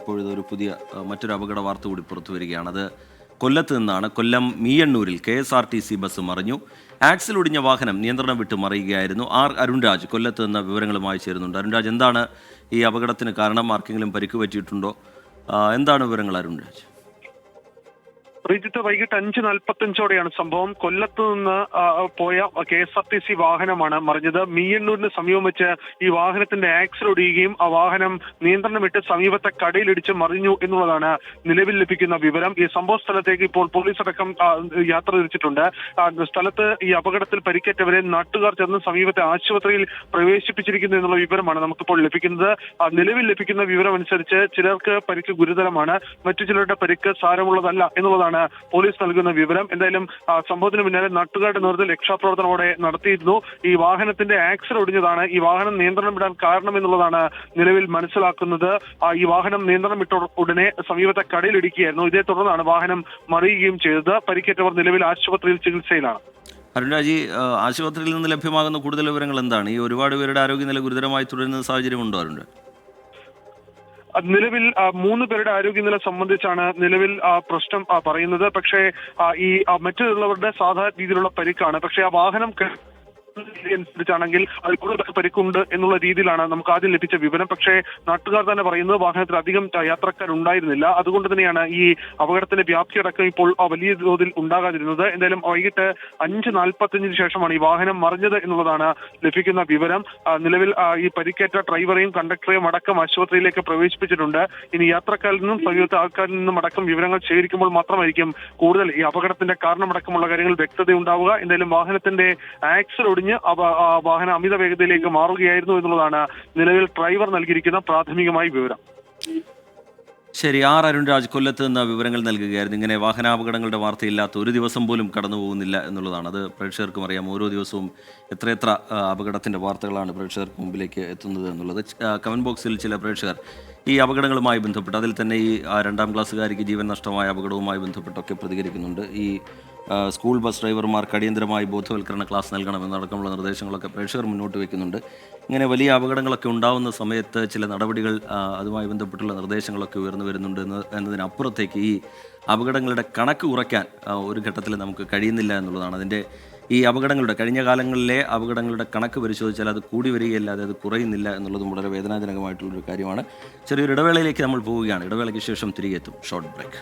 ഇപ്പോഴൊരു പുതിയ മറ്റൊരു അപകട വാർത്ത കൂടി പുറത്തു വരികയാണ്. അത് കൊല്ലത്ത് നിന്നാണ്. കൊല്ലം മീയണ്ണൂരിൽ KSRTC ബസ് മറിഞ്ഞു. ആക്സിൽ ഒടിഞ്ഞ വാഹനം നിയന്ത്രണം വിട്ട് മറിയുകയായിരുന്നു. അരുൺരാജ് കൊല്ലത്ത് നിന്ന് വിവരങ്ങളുമായി ചേരുന്നുണ്ട്. അരുൺരാജ്, എന്താണ് ഈ അപകടത്തിന് കാരണം? ആർക്കെങ്കിലും പരിക്ക് പറ്റിയിട്ടുണ്ടോ? എന്താണ് വിവരങ്ങൾ അരുൺരാജ്? ശ്രീജിത്ത്, വൈകിട്ട് 5:45 സംഭവം. കൊല്ലത്ത് നിന്ന് പോയ KSRTC വാഹനമാണ് മറിഞ്ഞത്. മീയന്നൂരിന് സമീപം വെച്ച് ഈ വാഹനത്തിന്റെ ആക്സിൽ ഒടിയുകയും ആ വാഹനം നിയന്ത്രണം വിട്ട് സമീപത്തെ കടയിലിടിച്ച് മറിഞ്ഞു എന്നുള്ളതാണ് നിലവിൽ ലഭിക്കുന്ന വിവരം. ഈ സംഭവ സ്ഥലത്തേക്ക് ഇപ്പോൾ പോലീസ് അടക്കം യാത്ര തിരിച്ചിട്ടുണ്ട്. സ്ഥലത്ത് ഈ അപകടത്തിൽ പരിക്കേറ്റവരെ നാട്ടുകാർ ചേർന്ന് സമീപത്തെ ആശുപത്രിയിൽ പ്രവേശിപ്പിച്ചിരിക്കുന്നു എന്നുള്ള വിവരമാണ് നമുക്കിപ്പോൾ ലഭിക്കുന്നത്. നിലവിൽ ലഭിക്കുന്ന വിവരം അനുസരിച്ച് ചിലർക്ക് പരിക്ക് ഗുരുതരമാണ്, മറ്റു ചിലരുടെ പരിക്ക് സാരമുള്ളതല്ല എന്നുള്ളതാണ് പോലീസ് നൽകുന്ന വിവരം. എന്തായാലും സംഭവത്തിന് പിന്നാലെ നാട്ടുകാരുടെ നേതൃത്വത്തിൽ രക്ഷാപ്രവർത്തനം അവിടെ നടത്തിയിരുന്നു. ഈ വാഹനത്തിന്റെ ആക്സിൽ ഒടിഞ്ഞതാണ് ഈ വാഹനം നിയന്ത്രണം വിടാൻ കാരണം എന്നുള്ളതാണ് നിലവിൽ മനസ്സിലാക്കുന്നത്. ഈ വാഹനം നിയന്ത്രണം വിട്ട ഉടനെ സമീപത്തെ കടയിൽ ഇടിക്കുകയായിരുന്നു. ഇതേ തുടർന്നാണ് വാഹനം മറിയുകയും ചെയ്തത്. പരിക്കേറ്റവർ നിലവിൽ ആശുപത്രിയിൽ ചികിത്സയിലാണ്. അരുൺരാജ്, ആശുപത്രിയിൽ നിന്ന് ലഭ്യമാകുന്ന കൂടുതൽ വിവരങ്ങൾ എന്താണ്? ഈ ഒരുപാട് പേരുടെ ആരോഗ്യനില ഗുരുതരമായി തുടരുന്ന സാഹചര്യമുണ്ടോ അരുൺരാജ്? നിലവിൽ 3 പേരുടെ ആരോഗ്യനില സംബന്ധിച്ചാണ് നിലവിൽ പ്രശ്നം പറയുന്നത്. പക്ഷേ ഈ മറ്റുള്ളവരുടെ സാധാരണ രീതിയിലുള്ള പരിക്കാണ്. പക്ഷേ ആ വാഹനം അനുസരിച്ചാണെങ്കിൽ അതിൽ കൂടുതൽ പരിക്കുണ്ട് എന്നുള്ള രീതിയിലാണ് നമുക്ക് ആദ്യം ലഭിച്ച വിവരം. പക്ഷേ നാട്ടുകാർ തന്നെ പറയുന്നത് വാഹനത്തിൽ അധികം യാത്രക്കാരുണ്ടായിരുന്നില്ല. അതുകൊണ്ട് തന്നെയാണ് ഈ അപകടത്തിന്റെ വ്യാപ്തിയടക്കം ഇപ്പോൾ വലിയ തോതിൽ ഉണ്ടാകാതിരുന്നത്. എന്തായാലും വൈകിട്ട് 5:45 ശേഷമാണ് ഈ വാഹനം മറിഞ്ഞത് എന്നുള്ളതാണ് ലഭിക്കുന്ന വിവരം. നിലവിൽ ഈ പരിക്കേറ്റ ഡ്രൈവറെയും കണ്ടക്ടറെയും അടക്കം ആശുപത്രിയിലേക്ക് പ്രവേശിപ്പിച്ചിട്ടുണ്ട്. ഇനി യാത്രക്കാരിൽ നിന്നും സമീപത്തെ ആൾക്കാരിൽ നിന്നും അടക്കം വിവരങ്ങൾ ശേഖരിക്കുമ്പോൾ മാത്രമായിരിക്കും കൂടുതൽ ഈ അപകടത്തിന്റെ കാരണമടക്കമുള്ള കാര്യങ്ങൾ വ്യക്തത ഉണ്ടാവുക. എന്തായാലും വാഹനത്തിന്റെ ആക്സിൽ ഒടിഞ്ഞ് വാഹനം അമിത വേഗതയിലേക്ക് മാറുകയായിരുന്നു എന്നുള്ളതാണ് നിലവിൽ ഡ്രൈവർ നൽകിയിരിക്കുന്ന പ്രാഥമികമായ വിവരം. ശരി, അരുൺരാജ് കൊല്ലത്ത് നിന്ന് വിവരങ്ങൾ നൽകുകയായിരുന്നു. ഇങ്ങനെ വാഹനാപകടങ്ങളുടെ വാർത്തയില്ലാത്ത ഒരു ദിവസം പോലും കടന്നു പോകുന്നില്ല എന്നുള്ളതാണ്. അത് പ്രേക്ഷകർക്കും അറിയാം. ഓരോ ദിവസവും എത്ര അപകടത്തിൻ്റെ വാർത്തകളാണ് പ്രേക്ഷകർക്ക് മുമ്പിലേക്ക് എത്തുന്നത് എന്നുള്ളത്. കമൻറ്റ് ബോക്സിൽ ചില പ്രേക്ഷകർ ഈ അപകടങ്ങളുമായി ബന്ധപ്പെട്ട്, അതിൽ തന്നെ ഈ 2ാം ക്ലാസ്സുകാരിക്ക് ജീവൻ നഷ്ടമായ അപകടവുമായി ബന്ധപ്പെട്ടൊക്കെ പ്രതികരിക്കുന്നുണ്ട്. ഈ സ്കൂൾ ബസ് ഡ്രൈവർമാർക്ക് അടിയന്തരമായി ബോധവൽക്കരണ ക്ലാസ് നൽകണമെന്നടക്കമുള്ള നിർദ്ദേശങ്ങളൊക്കെ പ്രേക്ഷകർ മുന്നോട്ട് വയ്ക്കുന്നുണ്ട്. ഇങ്ങനെ വലിയ അപകടങ്ങളൊക്കെ ഉണ്ടാകുന്ന സമയത്ത് ചില നടപടികൾ, അതുമായി ബന്ധപ്പെട്ടുള്ള നിർദ്ദേശങ്ങളൊക്കെ ഉയർന്നു വരുന്നുണ്ട് എന്നതിനപ്പുറത്തേക്ക് ഈ അപകടങ്ങളുടെ കണക്ക് കുറയ്ക്കാൻ ഒരു ഘട്ടത്തിൽ നമുക്ക് കഴിയുന്നില്ല എന്നുള്ളതാണ്. ഈ അപകടങ്ങളുടെ കഴിഞ്ഞ കാലങ്ങളിലെ അപകടങ്ങളുടെ കണക്ക് പരിശോധിച്ചാൽ അത് കൂടി വരികയല്ലാതെ അത് കുറയുന്നില്ല എന്നുള്ളതും വളരെ വേദനാജനകമായിട്ടുള്ളൊരു കാര്യമാണ്. ചെറിയൊരു ഇടവേളയിലേക്ക് നമ്മൾ പോവുകയാണ്. ഇടവേളയ്ക്ക് ശേഷം തിരികെ എത്തും. Short break.